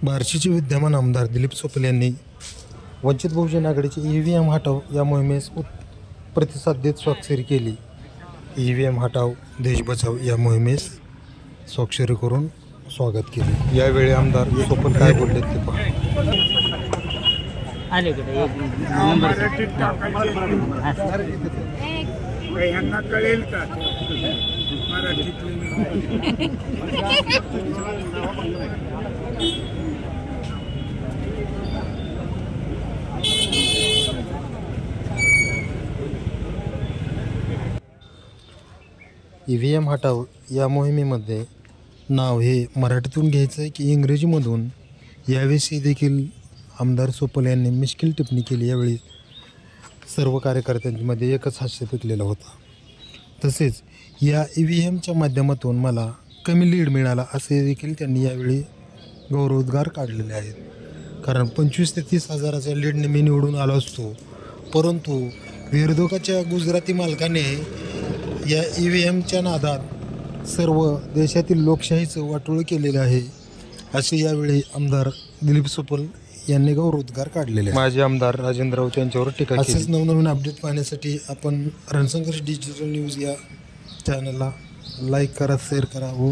बार्शीचे विद्यमान आमदार दिलीप सोपल यांनी वंचित बहुजन आघाडीचे EVM हटाव या मोहिमेस प्रतिसाद देत स्वाक्षरी केली. EVM हटाव देश बचाव या मोहिमेस स्वाक्षरी करून स्वागत केले. यावेळी आमदार सोपल काय बोलले ते पहा. यांना कळेल का मराठीतून? EVM हटाव या मोहिमेमध्ये नाव हे मराठीतून घ्यायचं आहे की इंग्रजीमधून याविषयी देखील आमदार सोपल यांनी मिश्किल टिप्पणी केली. यावेळी सर्व कार्यकर्त्यांमध्ये एकच हास्य पिकलेला होता. तसेच या EVMच्या माध्यमातून मला कमी लीड मिळाला असे देखील त्यांनी यावेळी गौरवोद्गार काढलेले आहेत. कारण 25 ते 30 हजाराच्या लीडने मी निवडून आलो असतो, परंतु विरोधकाच्या गुजराती मालकाने या EVMच्या नादात सर्व देशातील लोकशाहीचं वाटोळं केलेलं आहे असे यावेळी आमदार दिलीप सोपल यांनी गौरवोद्गार काढलेले. माजी आमदार राजेंद्र राऊत यांच्यावर टीका केली. असेच नवनवीन अपडेट पाहण्यासाठी आपण रणसंघर्ष डिजिटल न्यूज या चॅनलला लाईक करा, शेअर करा व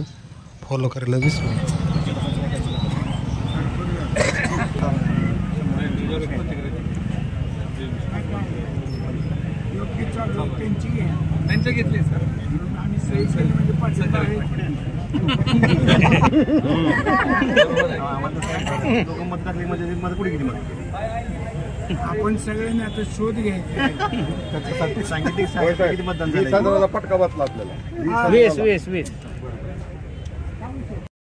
फॉलो करायला विसरू नका. त्यांच्या घेतले सर आम्ही सही केली म्हणजे पाठिंबा आहे. आपण सगळ्यांनी आता शोध घ्यायचा. सांगितलं पटका बसला आपल्याला 20